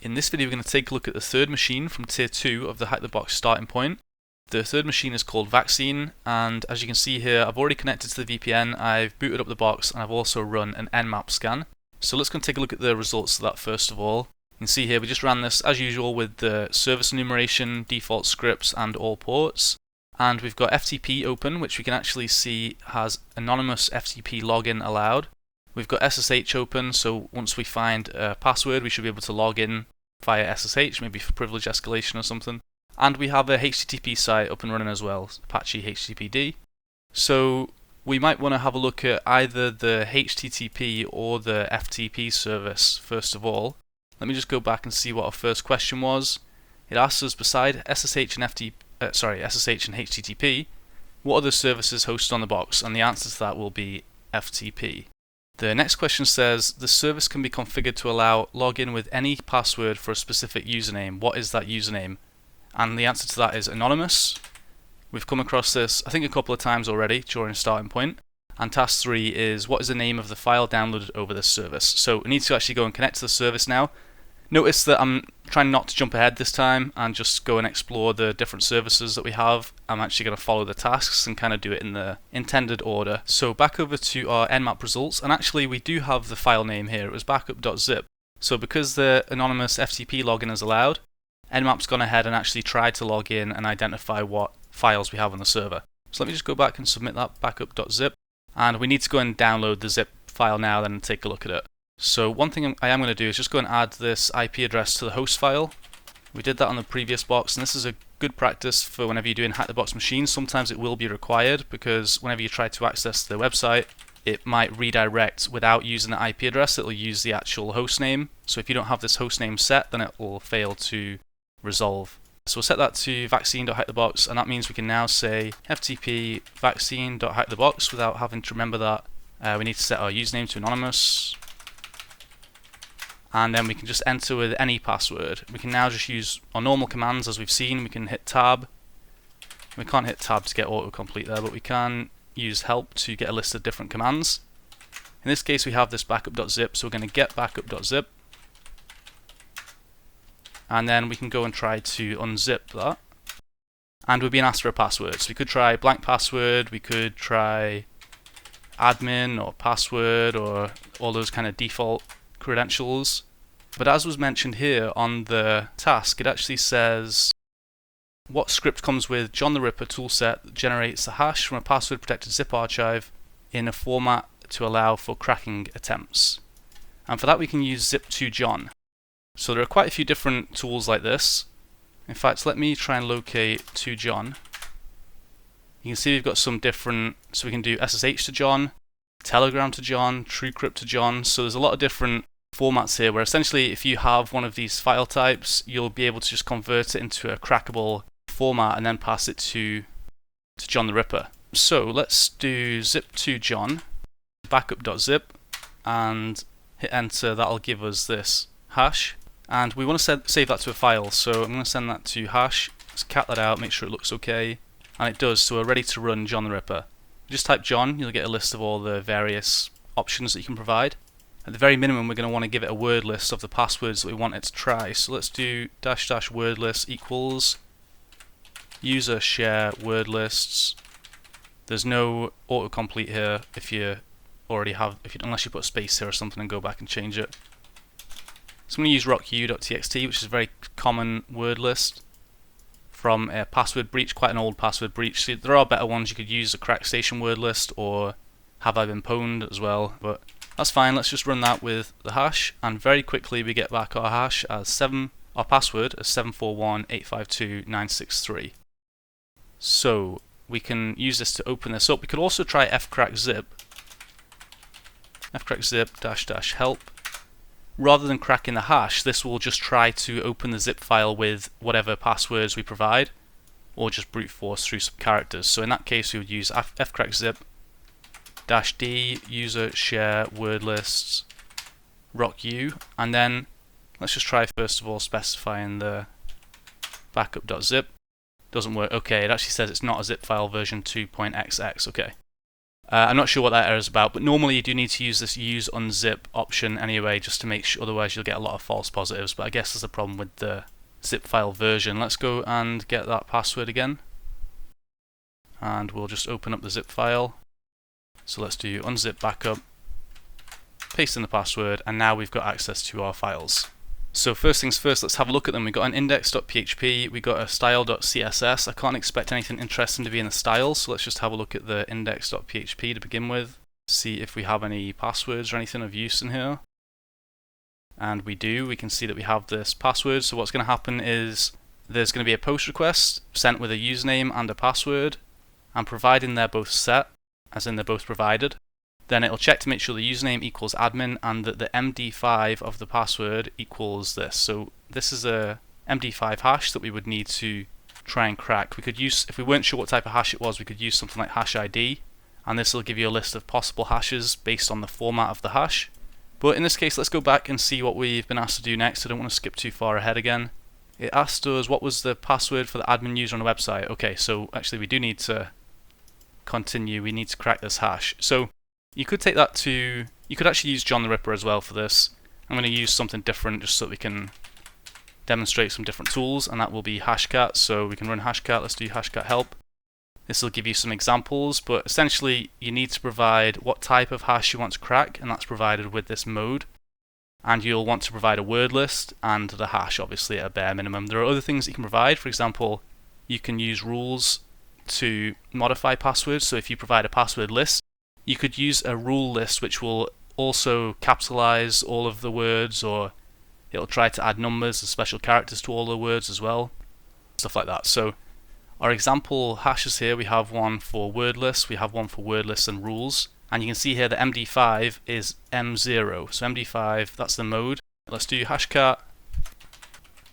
In this video we're going to take a look at the third machine from tier 2 of the HackTheBox starting point. The third machine is called Vaccine, and as you can see here I've already connected to the VPN, I've booted up the box, and I've also run an NMap scan. So let's go and take a look at the results of that first of all. You can see here we just ran this as usual with the service enumeration, default scripts and all ports. And we've got FTP open, which we can actually see has anonymous FTP login allowed. We've got SSH open, so once we find a password we should be able to log in via SSH, maybe for privilege escalation or something. And we have a HTTP site up and running as well, Apache HTTPD. So we might want to have a look at either the HTTP or the FTP service first of all. Let me just go back and see what our first question was. It asks us, beside SSH and HTTP, what other services hosted on the box? And the answer to that will be FTP. The next question says, the service can be configured to allow login with any password for a specific username. What is that username? And the answer to that is anonymous. We've come across this, I think, a couple of times already during starting point. And task 3 is, what is the name of the file downloaded over this service? So we need to actually go and connect to the service now. Notice that I'm trying not to jump ahead this time and just go and explore the different services that we have. I'm actually going to follow the tasks and kind of do it in the intended order. So back over to our NMap results, and actually we do have the file name here. It was backup.zip. So because the anonymous FTP login is allowed, NMap's gone ahead and actually tried to log in and identify what files we have on the server. So let me just go back and submit that backup.zip, and we need to go and download the zip file now then and take a look at it. So one thing I am going to do is just go and add this IP address to the host file. We did that on the previous box, and this is a good practice for whenever you're doing HackTheBox machines. Sometimes it will be required because whenever you try to access the website, it might redirect without using the IP address. It will use the actual host name. So if you don't have this host name set, then it will fail to resolve. So we'll set that to vaccine.hackthebox, and that means we can now say ftp vaccine.hackthebox without having to remember that. We need to set our username to anonymous, and then we can just enter with any password. We can now just use our normal commands as we've seen. We can hit tab. We can't hit tab to get autocomplete there, but we can use help to get a list of different commands. In this case we have this backup.zip, so we're going to get backup.zip. And then we can go and try to unzip that. And we're being asked for a password. So we could try blank password, we could try admin or password or all those kind of default credentials. But as was mentioned here on the task, it actually says what script comes with John the Ripper toolset that generates a hash from a password protected zip archive in a format to allow for cracking attempts. And for that we can use zip2john. So there are quite a few different tools like this. In fact, let me try and locate to John. You can see we've got some different, so we can do SSH to John, Telegram to John, TrueCrypt to John. So there's a lot of different formats here where essentially if you have one of these file types, you'll be able to just convert it into a crackable format and then pass it to John the Ripper. So let's do zip2john, backup.zip, and hit enter. That'll give us this hash. And we want to save that to a file, so I'm going to send that to hash. Let's cat that out, make sure it looks okay. And it does, so we're ready to run John the Ripper. Just type John, you'll get a list of all the various options that you can provide. At the very minimum, we're going to want to give it a word list of the passwords that we want it to try. So let's do -- word list equals user share word lists. There's no autocomplete here if you already have, unless you put a space here or something and go back and change it. So I'm going to use rocku.txt, which is a very common word list from a password breach, quite an old password breach. So there are better ones. You could use a crack station word list or have I been pwned as well, but that's fine. Let's just run that with the hash, and very quickly we get back our hash as our password as 741852963. So we can use this to open this up. We could also try fcrackzip -- help. Rather than cracking the hash, this will just try to open the zip file with whatever passwords we provide, or just brute force through some characters. So in that case we would use fcrackzip -d user share word lists rocku, and then let's just try first of all specifying the backup.zip. Doesn't work. Okay, it actually says it's not a zip file version 2.xx. Okay. I'm not sure what that error is about, but normally you do need to use this use unzip option anyway, just to make sure, otherwise you'll get a lot of false positives. But I guess there's a problem with the zip file version. Let's go and get that password again. And we'll just open up the zip file. So let's do unzip backup, paste in the password, and now we've got access to our files. So first things first, let's have a look at them. We've got an index.php, we've got a style.css. I can't expect anything interesting to be in the styles, so let's just have a look at the index.php to begin with. See if we have any passwords or anything of use in here. And we do. We can see that we have this password. So what's going to happen is there's going to be a post request sent with a username and a password, and providing they're both set, as in they're both provided, then it'll check to make sure the username equals admin and that the MD5 of the password equals this. So this is a MD5 hash that we would need to try and crack. We could use, if we weren't sure what type of hash it was, we could use something like hash ID, and this will give you a list of possible hashes based on the format of the hash. But in this case, let's go back and see what we've been asked to do next. I don't want to skip too far ahead again. It asked us what was the password for the admin user on the website. Okay, so actually we do need to continue. We need to crack this hash. So you could take that to, you could actually use John the Ripper as well for this. I'm going to use something different just so that we can demonstrate some different tools, and that will be hashcat. So we can run hashcat. Let's do hashcat help. This will give you some examples, but essentially you need to provide what type of hash you want to crack, and that's provided with this mode. And you'll want to provide a word list and the hash, obviously, at a bare minimum. There are other things that you can provide. For example, you can use rules to modify passwords. So if you provide a password list, you could use a rule list which will also capitalize all of the words, or it'll try to add numbers and special characters to all the words as well, stuff like that. So our example hashes here, we have one for word lists, we have one for word lists and rules, and you can see here the MD5 is M0. So MD5, that's the mode. Let's do hashcat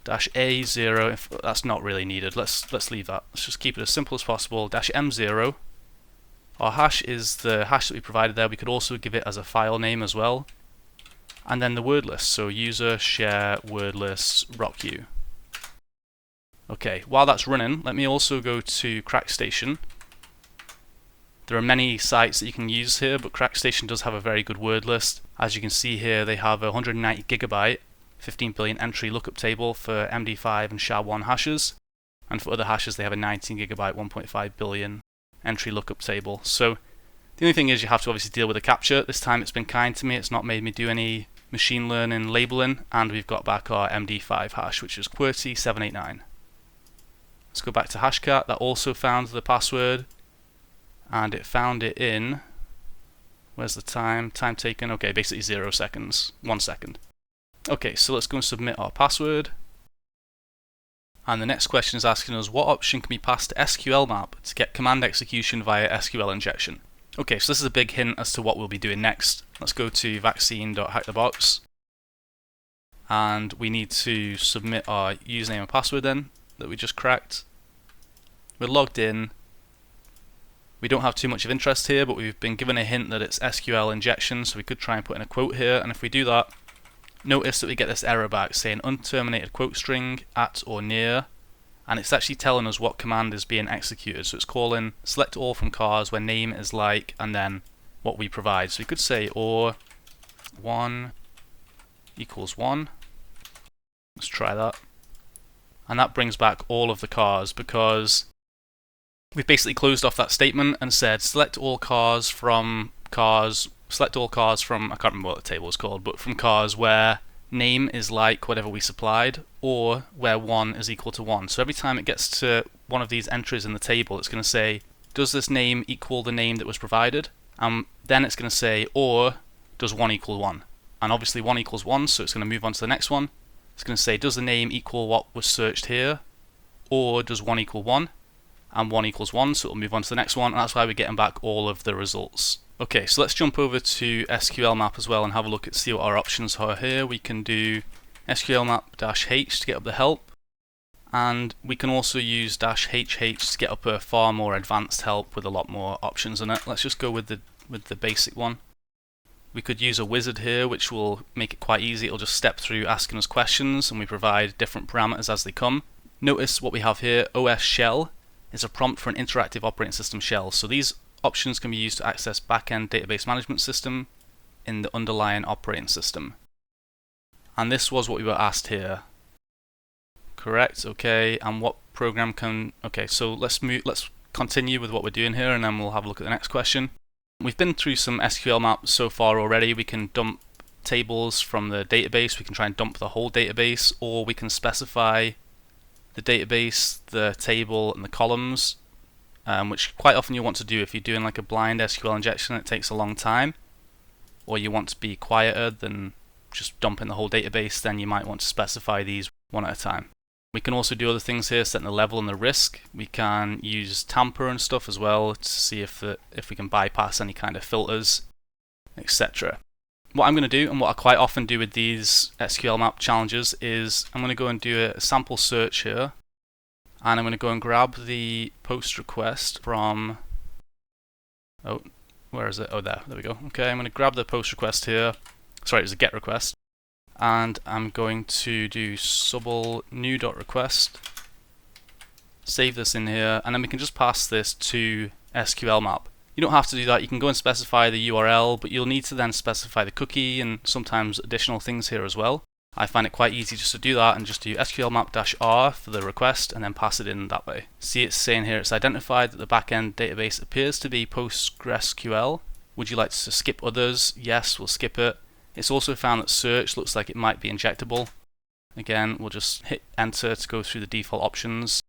-A0. If that's not really needed, let's leave that. Let's just keep it as simple as possible. -M0. Our hash is the hash that we provided there. We could also give it as a file name as well. And then the word list. So user share word lists rocku. Okay, while that's running, let me also go to CrackStation. There are many sites that you can use here, but CrackStation does have a very good word list. As you can see here, they have a 190 gigabyte, 15 billion entry lookup table for MD5 and SHA-1 hashes. And for other hashes, they have a 19 gigabyte, 1.5 billion entry lookup table. So the only thing is you have to obviously deal with the captcha. This time it's been kind to me, it's not made me do any machine learning labeling, and we've got back our MD5 hash, which is QWERTY789. Let's go back to hashcat. That also found the password, and it found it in, where's the time taken? Okay, basically 0 seconds, 1 second. Okay, so let's go and submit our password. And the next question is asking us what option can be passed to SQLMap to get command execution via SQL injection. Okay, so this is a big hint as to what we'll be doing next. Let's go to vaccine.HackTheBox, and we need to submit our username and password then that we just cracked. We're logged in. We don't have too much of interest here, but we've been given a hint that it's SQL injection, so we could try and put in a quote here, and if we do that, notice that we get this error back saying unterminated quote string at or near, and it's actually telling us what command is being executed. So it's calling select all from cars where name is like, and then what we provide. So we could say or 1 equals 1. Let's try that. And that brings back all of the cars, because we've basically closed off that statement and said select all cars from cars, select all cars from, I can't remember what the table is called, but from cars where name is like whatever we supplied, or where 1 is equal to 1. So every time it gets to one of these entries in the table, it's going to say, does this name equal the name that was provided? And then it's going to say, or does 1 equal 1? And obviously 1 equals 1, so it's going to move on to the next one. It's going to say, does the name equal what was searched here? Or does 1 equal 1? And 1 equals 1, so it'll move on to the next one, and that's why we're getting back all of the results. Okay, so let's jump over to SQLMap as well and have a look at see what our options are here. We can do SQLMap-H to get up the help, and we can also use -HH to get up a far more advanced help with a lot more options in it. Let's just go with the basic one. We could use a wizard here, which will make it quite easy. It'll just step through asking us questions, and we provide different parameters as they come. Notice what we have here, OS shell is a prompt for an interactive operating system shell. So these options can be used to access backend database management system in the underlying operating system. And this was what we were asked here. Correct, okay, and what program can... Okay, so let's continue with what we're doing here and then we'll have a look at the next question. We've been through some SQLMap so far already. We can dump tables from the database, we can try and dump the whole database, or we can specify the database, the table, and the columns, which quite often you want to do if you're doing like a blind SQL injection. It takes a long time, or you want to be quieter than just dumping the whole database, then you might want to specify these one at a time. We can also do other things here, setting the level and the risk. We can use tamper and stuff as well to see if we can bypass any kind of filters, etc. What I'm going to do, and what I quite often do with these SQLMap challenges, is I'm going to go and do a sample search here, and I'm going to go and grab the post request from... Oh, where is it? Oh, there we go. Okay, I'm going to grab the post request here. Sorry, it was a get request. And I'm going to do subl new.request, save this in here, and then we can just pass this to SQLMap. You don't have to do that, you can go and specify the URL, but you'll need to then specify the cookie and sometimes additional things here as well. I find it quite easy just to do that and just do SQLMap-R for the request and then pass it in that way. See, it's saying here it's identified that the backend database appears to be PostgreSQL. Would you like to skip others? Yes, we'll skip it. It's also found that search looks like it might be injectable. Again, we'll just hit enter to go through the default options.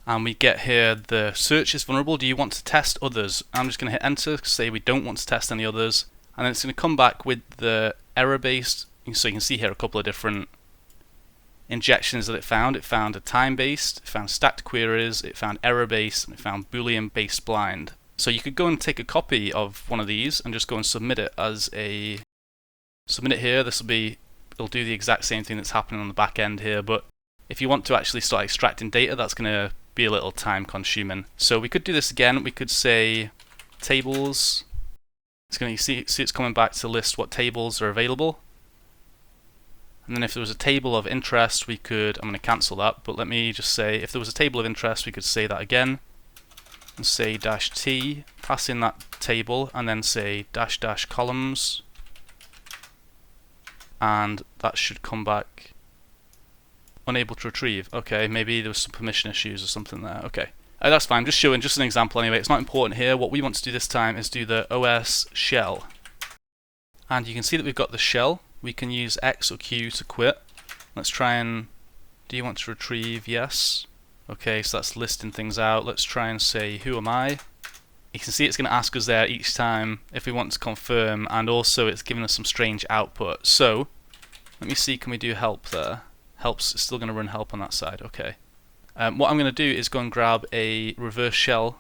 And we get here the search is vulnerable. Do you want to test others? I'm just going to hit enter to say we don't want to test any others. And then it's going to come back with the error-based. So you can see here a couple of different injections that it found. It found a time-based, it found stacked queries, it found error-based, and it found Boolean-based blind. So you could go and take a copy of one of these and just go and submit it as a... Submit it here. It'll do the exact same thing that's happening on the back end here, but if you want to actually start extracting data, that's going to be a little time consuming. So we could do this again. We could say tables. It's going to see it's coming back to list what tables are available. And then if there was a table of interest, we could, I'm going to cancel that, but let me just say if there was a table of interest, we could say that again and say -t, pass in that table, and then say -- columns. And that should come back unable to retrieve. Okay, maybe there was some permission issues or something there. Okay, that's fine. Just showing just an example anyway. It's not important here. What we want to do this time is do the OS shell. And you can see that we've got the shell. We can use X or Q to quit. Let's try and... Do you want to retrieve? Yes. Okay, so that's listing things out. Let's try and say, who am I? You can see it's going to ask us there each time if we want to confirm, and also it's giving us some strange output. So, let me see, can we do help there? Help's still going to run help on that side, okay. What I'm going to do is go and grab a reverse shell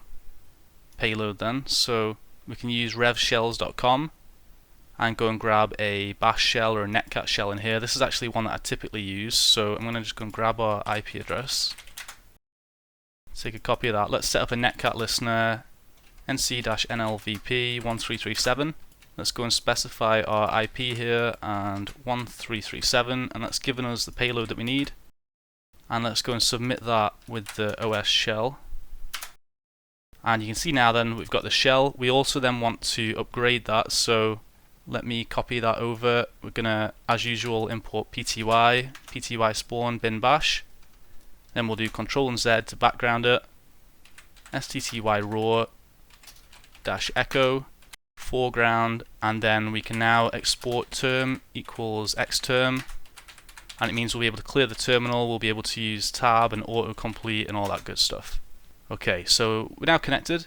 payload then. So, we can use revshells.com and go and grab a bash shell or a netcat shell in here. This is actually one that I typically use, so I'm going to just go and grab our IP address. Take a copy of that. Let's set up a netcat listener. nc-nlvp1337. Let's go and specify our IP here and 1337, and that's given us the payload that we need. And let's go and submit that with the OS shell. And you can see now then we've got the shell. We also then want to upgrade that, so let me copy that over. We're gonna, as usual, import pty spawn bin bash. Then we'll do Control and Z to background it. stty raw -echo foreground, and then we can now export term equals xterm, and it means we'll be able to clear the terminal, we'll be able to use tab and autocomplete and all that good stuff. Okay, so we're now connected.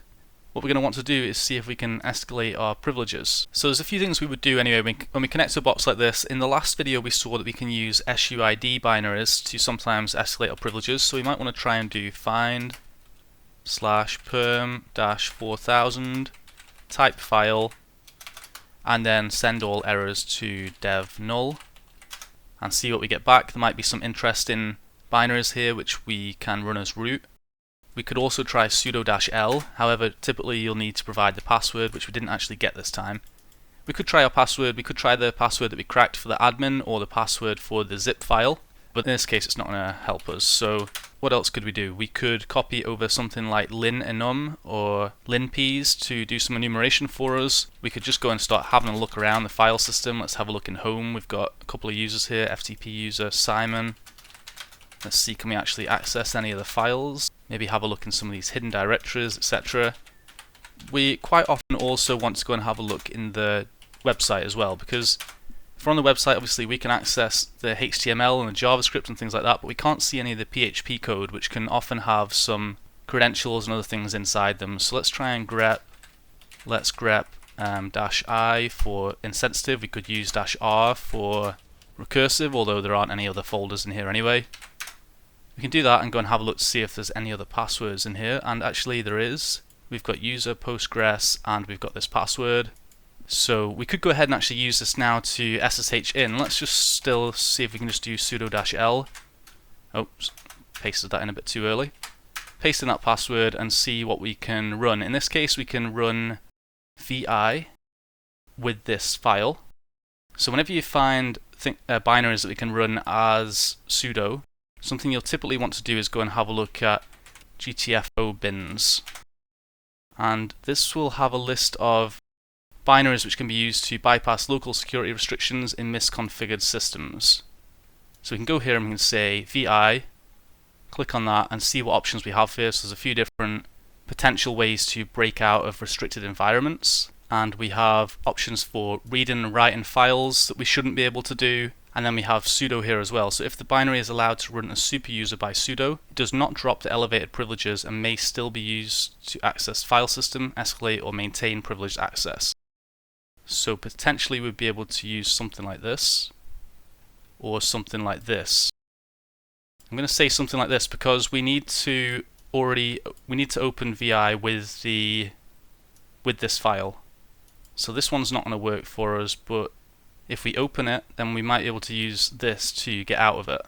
What we're going to want to do is see if we can escalate our privileges. So there's a few things we would do anyway when we connect to a box like this. In the last video we saw that we can use SUID binaries to sometimes escalate our privileges, so we might want to try and do find /perm-4000 type file and then send all errors to dev null and see what we get back. There might be some interesting binaries here which we can run as root. We could also try sudo-l, however typically you'll need to provide the password, which we didn't actually get this time. We could try our password, we could try the password that we cracked for the admin or the password for the zip file, but in this case it's not going to help us. So what else could we do? We could copy over something like lin-enum or linps to do some enumeration for us. We could just go and start having a look around the file system. Let's have a look in home. We've got a couple of users here, FTP user Simon. Let's see, can we actually access any of the files? Maybe have a look in some of these hidden directories, etc. We quite often also want to go and have a look in the website as well, because if we're on the website, obviously we can access the HTML and the JavaScript and things like that, but we can't see any of the PHP code, which can often have some credentials and other things inside them. So let's try and grep. Let's grep -i for insensitive. We could use -r for recursive, although there aren't any other folders in here anyway. We can do that and go and have a look to see if there's any other passwords in here, and actually there is. We've got user, Postgres, and we've got this password. So we could go ahead and actually use this now to SSH in. Let's just still see if we can just do sudo-l. Oops, pasted that in a bit too early. Paste in that password and see what we can run. In this case, we can run vi with this file. So whenever you find binaries that we can run as sudo, something you'll typically want to do is go and have a look at GTFObins. And this will have a list of binaries which can be used to bypass local security restrictions in misconfigured systems. So we can go here and we can say vi, click on that and see what options we have here. So there's a few different potential ways to break out of restricted environments, and we have options for reading and writing files that we shouldn't be able to do, and then we have sudo here as well. So if the binary is allowed to run as super user by sudo, it does not drop the elevated privileges and may still be used to access file system, escalate or maintain privileged access. So potentially we'd be able to use something like this, or something like this. I'm going to say something like this because we need to open vi with this file. So this one's not going to work for us, but if we open it, then we might be able to use this to get out of it.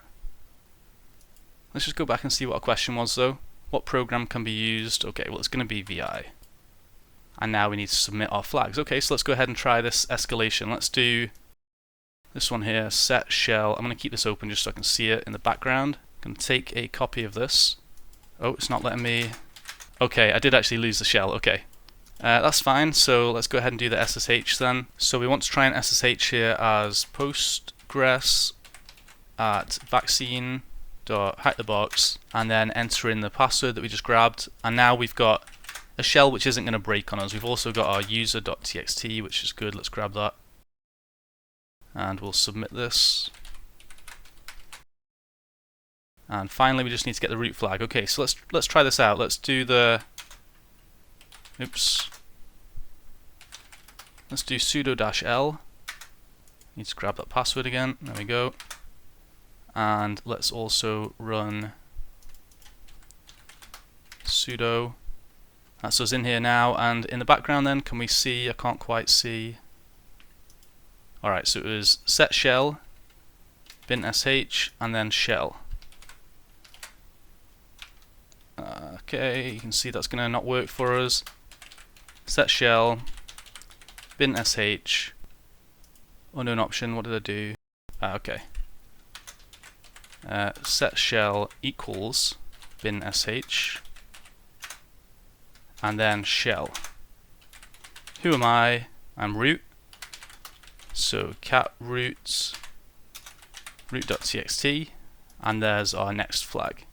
Let's just go back and see what our question was though. What program can be used? Okay, well it's going to be vi. And now we need to submit our flags. Okay, so let's go ahead and try this escalation. Let's do this one here, set shell. I'm going to keep this open just so I can see it in the background. I'm going to take a copy of this. Oh, it's not letting me. Okay, I did actually lose the shell. Okay, that's fine. So let's go ahead and do the SSH then. So we want to try and SSH here as Postgres at vaccine.HackTheBox, and then enter in the password that we just grabbed. And now we've got a shell which isn't going to break on us. We've also got our user.txt, which is good. Let's grab that. And we'll submit this. And finally we just need to get the root flag. Okay, so let's try this out. Let's do the let's do sudo-l. Need to grab that password again. There we go. And let's also run sudo. That's us in here now, and in the background then, can we see? I can't quite see. Alright, so it was set shell, bin sh, and then shell. Okay, you can see that's going to not work for us. Set shell, bin sh, unknown option, what did I do? Okay. Set shell equals bin sh, and then shell. Who am I? I'm root. So cat root root.txt, and there's our next flag.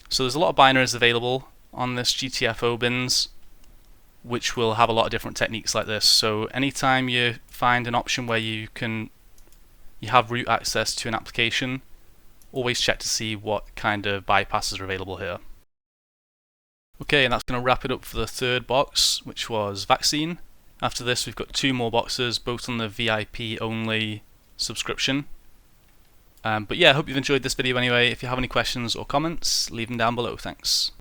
So there's a lot of binaries available on this GTFObins, which will have a lot of different techniques like this. So anytime you find an option where you have root access to an application, always check to see what kind of bypasses are available here. Okay, and that's going to wrap it up for the third box, which was vaccine. After this we've got two more boxes, both on the VIP only subscription. But yeah, I hope you've enjoyed this video anyway. If you have any questions or comments, leave them down below. Thanks.